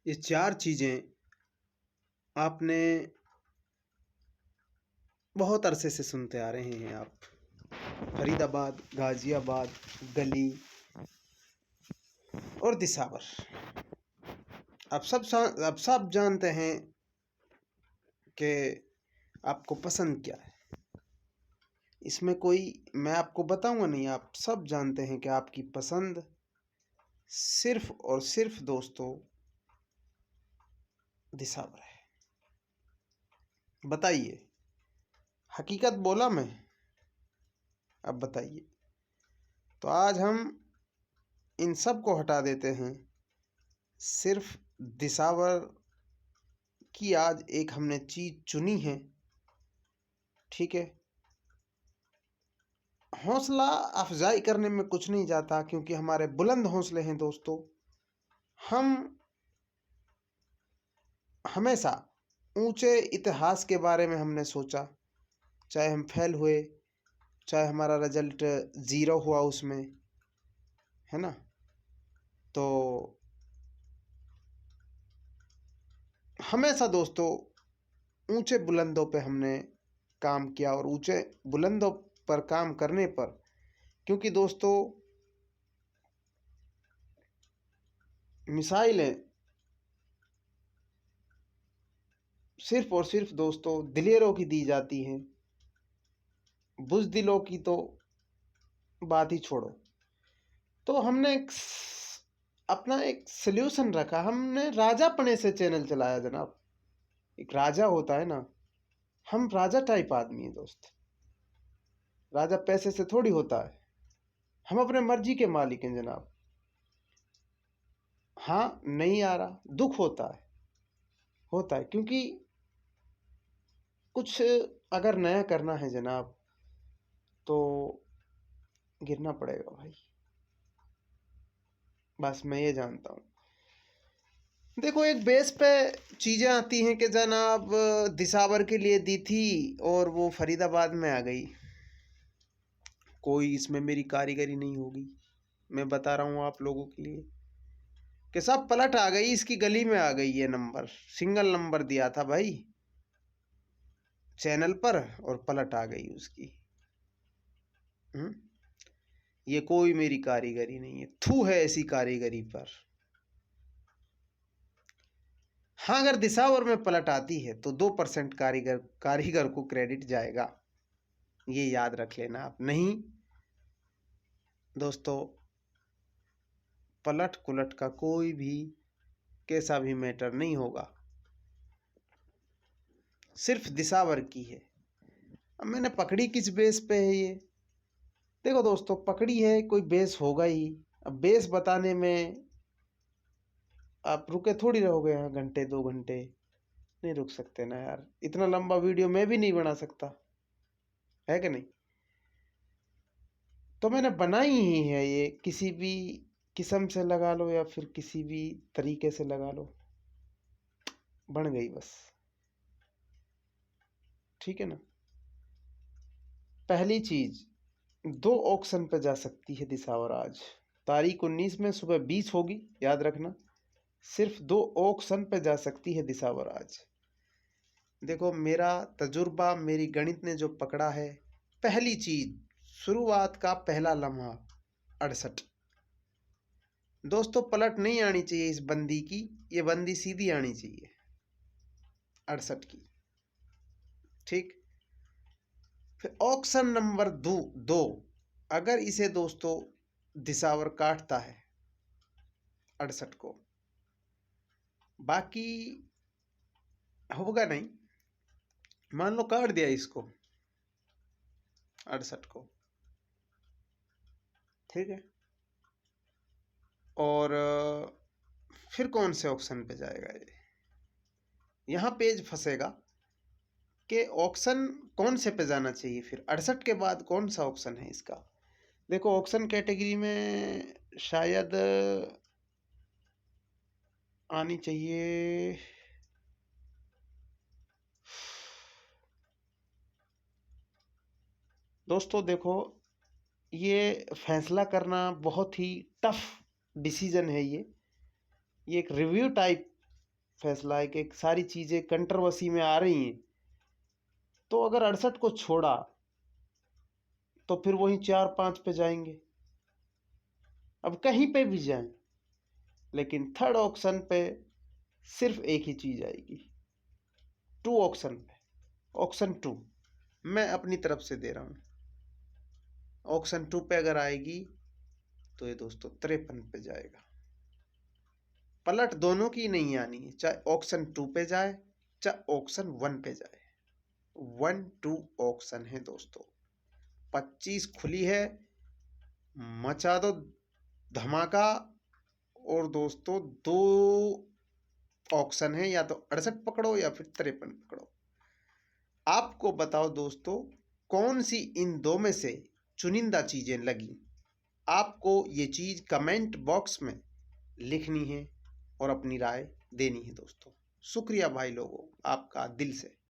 ये चार चीज़ें आपने बहुत अरसे से सुनते आ रहे हैं आप। फरीदाबाद, गाज़ियाबाद, गली और दिसावर। अब सब जानते हैं कि आपको पसंद क्या है। इसमें कोई मैं आपको बताऊंगा नहीं, आप सब जानते हैं कि आपकी पसंद सिर्फ और सिर्फ दोस्तों दिसावर है। बताइए, हकीकत बोला मैं? अब बताइए। तो आज हम इन सब को हटा देते हैं। सिर्फ दिसावर की आज एक हमने चीज चुनी है, ठीक है। हौसला अफजाई करने में कुछ नहीं जाता, क्योंकि हमारे बुलंद हौसले हैं दोस्तों। हम हमेशा ऊंचे इतिहास के बारे में हमने सोचा, चाहे हम फेल हुए, चाहे हमारा रिजल्ट 0 हुआ उसमें, है ना। तो हमेशा दोस्तों ऊंचे बुलंदों पे हमने काम किया, और ऊंचे बुलंदों पर काम करने पर, क्योंकि दोस्तों मिसाइलें सिर्फ और सिर्फ दोस्तों दिलेरों की दी जाती हैं, बुज़दिलों की तो बात ही छोड़ो। तो हमने अपना एक सल्यूशन रखा। हमने राजापने से चैनल चलाया जनाब। एक राजा होता है ना, हम राजा टाइप आदमी है दोस्त। राजा पैसे से थोड़ी होता है, हम अपने मर्जी के मालिक हैं जनाब। हाँ, नहीं आ रहा, दुख होता है क्योंकि कुछ अगर नया करना है जनाब तो गिरना पड़ेगा भाई। बस मैं ये जानता हूँ। देखो, एक बेस पे चीज़ें आती हैं कि जनाब दिसावर के लिए दी थी और वो फरीदाबाद में आ गई। कोई इसमें मेरी कारीगरी नहीं होगी। मैं बता रहा हूँ आप लोगों के लिए कि सब पलट आ गई, इसकी गली में आ गई। ये नंबर सिंगल नंबर दिया था भाई चैनल पर, और पलट आ गई उसकी। ये कोई मेरी कारीगरी नहीं है, थू है ऐसी कारीगरी पर। हाँ, अगर दिसावर में पलट आती है तो 2% कारीगर को क्रेडिट जाएगा, ये याद रख लेना आप। नहीं दोस्तों, पलट कुलट का कोई भी कैसा भी मैटर नहीं होगा, सिर्फ दिसावर की है। अब मैंने पकड़ी किस बेस पे है ये? देखो दोस्तों, पकड़ी है कोई बेस होगा ही। अब बेस बताने में आप रुके थोड़ी रहोगे, यहाँ घंटे 2 घंटे नहीं रुक सकते ना यार। इतना लंबा वीडियो मैं भी नहीं बना सकता, है कि नहीं। तो मैंने बनाई ही है ये, किसी भी किस्म से लगा लो या फिर किसी भी तरीके से लगा लो, बन गई बस, ठीक है ना। पहली चीज, 2 ऑक्शन पे जा सकती है दिसावर आज। तारीख 19 में सुबह 20 होगी, याद रखना। सिर्फ 2 ऑक्शन पे जा सकती है दिसावर आज। देखो, मेरा तजुर्बा, मेरी गणित ने जो पकड़ा है, पहली चीज, शुरुआत का पहला लम्हा 68। दोस्तों, पलट नहीं आनी चाहिए इस बंदी की, ये बंदी सीधी आनी चाहिए 68 की, ठीक। फिर ऑक्शन नंबर 2, अगर इसे दोस्तों दिसावर काटता है 68 को, बाकी होगा नहीं, मान लो काट दिया इसको 68 को, ठीक है। और फिर कौन से ऑप्शन पे जाएगा ये? यहाँ पेज फंसेगा कि ऑप्शन कौन से पे जाना चाहिए। फिर 68 के बाद कौन सा ऑप्शन है इसका? देखो, ऑप्शन कैटेगरी में शायद आनी चाहिए, दोस्तों देखो, ये फैसला करना बहुत ही टफ डिसीजन है। ये एक रिव्यू टाइप फैसला है कि सारी चीज़ें कंट्रोवर्सी में आ रही हैं, तो अगर 68 को छोड़ा तो फिर वही 4-5 पे जाएंगे। अब कहीं पे भी जाएं, लेकिन थर्ड ऑप्शन पे सिर्फ एक ही चीज़ आएगी, 2 ऑप्शन पे, ऑप्शन 2 मैं अपनी तरफ से दे रहा हूँ। ऑप्शन 2 पे अगर आएगी तो ये दोस्तों 53 पे जाएगा। पलट दोनों की नहीं आनी है, चाहे ऑप्शन 2 पे जाए चाहे ऑप्शन 1 पे जाए। 1-2 ऑप्शन है दोस्तों। 25 खुली है, मचा दो धमाका। और दोस्तों 2 ऑप्शन है, या तो 68 पकड़ो या फिर 53 पकड़ो। आपको बताओ दोस्तों, कौन सी इन दो में से चुनिंदा चीजें लगी। आपको ये चीज कमेंट बॉक्स में लिखनी है और अपनी राय देनी है दोस्तों। शुक्रिया भाई लोगों, आपका दिल से।